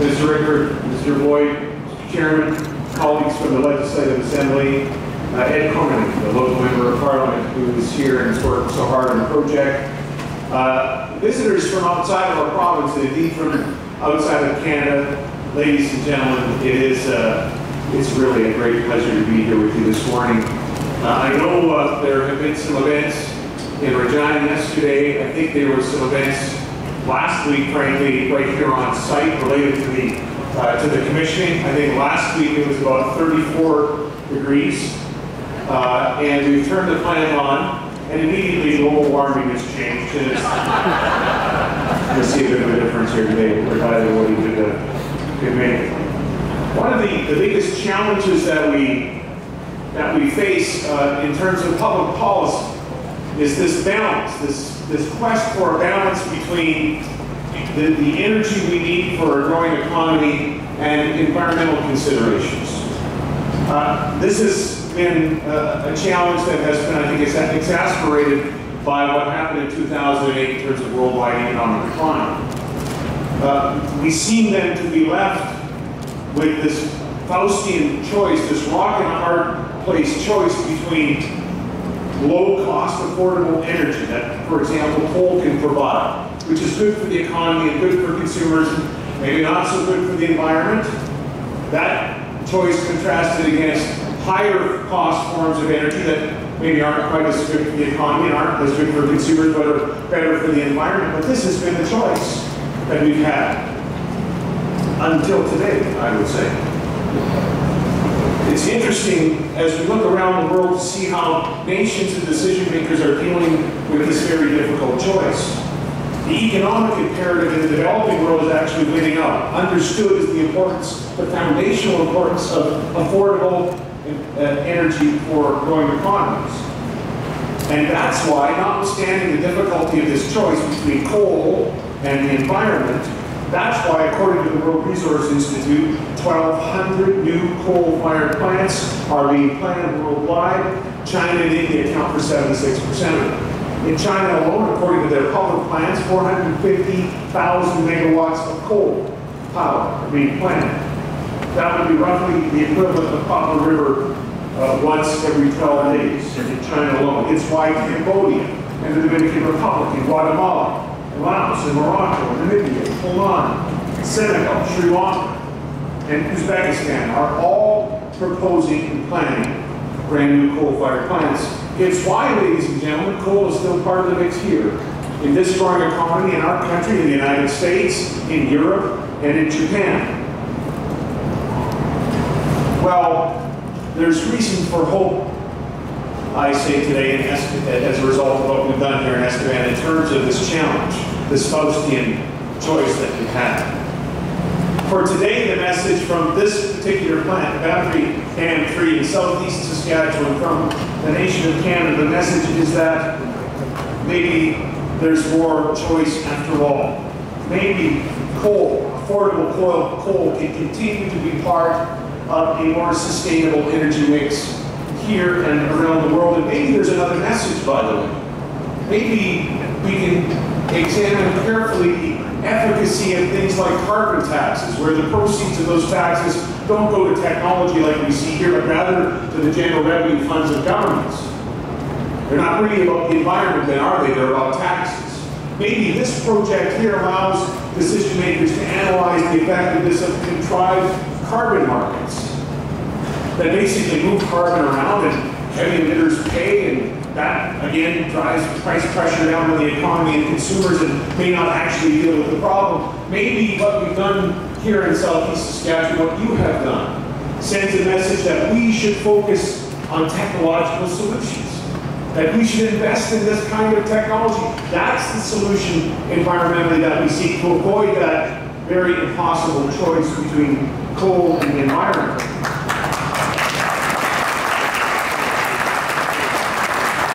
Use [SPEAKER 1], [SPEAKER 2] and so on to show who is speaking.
[SPEAKER 1] Mr. Rickard, Mr. Boyd, Mr. Chairman, colleagues from the Legislative Assembly, Ed Corman, the local member of Parliament who is here and has worked so hard on the project, visitors from outside of our province and indeed from outside of Canada, ladies and gentlemen, it's really a great pleasure to be here with you this morning. I know there have been some events in Regina yesterday. I think there were some events last week, frankly, right here on site related to the commissioning. I think last week it was about 34 degrees, and we've turned the plant on, and immediately global warming has changed. And you'll see a bit of a difference here today, provided what he could make. One of the biggest challenges that we face in terms of public policy is this balance, this quest for a balance between the energy we need for a growing economy and environmental considerations. This has been a challenge that has been, I think, exacerbated by what happened in 2008 in terms of worldwide economic decline. We seem then to be left with this Faustian choice, this rock and a hard place choice between low-cost, affordable energy that, for example, coal can provide, which is good for the economy and good for consumers, maybe not so good for the environment. That choice contrasted against higher-cost forms of energy that maybe aren't quite as good for the economy and aren't as good for consumers, but are better for the environment. But this has been the choice that we've had until today, I would say. It's interesting as we look around the world to see how nations and decision makers are dealing with this very difficult choice. The economic imperative in the developing world is actually winning out, understood as the importance, the foundational importance of affordable energy for growing economies. And that's why, notwithstanding the difficulty of this choice between coal and the environment, that's why, according to the World Resources Institute, 1,200 new coal-fired plants are being planned worldwide. China and India account for 76% of them. In China alone, according to their public plans, 450,000 megawatts of coal power are being planned. That would be roughly the equivalent of Poplar River once every 12 days in China alone. It's why Cambodia and the Dominican Republic and Guatemala, Laos and Morocco, Namibia, Oman, Senegal, Sri Lanka, and Uzbekistan are all proposing and planning brand new coal-fired plants. It's why, ladies and gentlemen, coal is still part of the mix here in this growing economy in our country, in the United States, in Europe, and in Japan. Well, there's reason for hope, I say today, as a result of what we've done here in Estevan in terms of this challenge, this Faustian choice that we've had. For today, the message from this particular plant, Battery Dam 3 in southeast Saskatchewan, from the nation of Canada, the message is that maybe there's more choice after all. Maybe coal, affordable coal, can continue to be part of a more sustainable energy mix here and around the world. And maybe there's another message, by the way. Maybe we can examine carefully the efficacy of things like carbon taxes, where the proceeds of those taxes don't go to technology like we see here, but rather to the general revenue funds of governments. They're not really about the environment then, are they? They're about taxes. Maybe this project here allows decision makers to analyze the effectiveness of contrived carbon markets that basically move carbon around and heavy emitters pay, and that again drives price pressure down on the economy and consumers and may not actually deal with the problem. Maybe what we've done here in southeast Saskatchewan, what you have done, sends a message that we should focus on technological solutions, that we should invest in this kind of technology. That's the solution environmentally that we seek to avoid that very impossible choice between coal and the environment.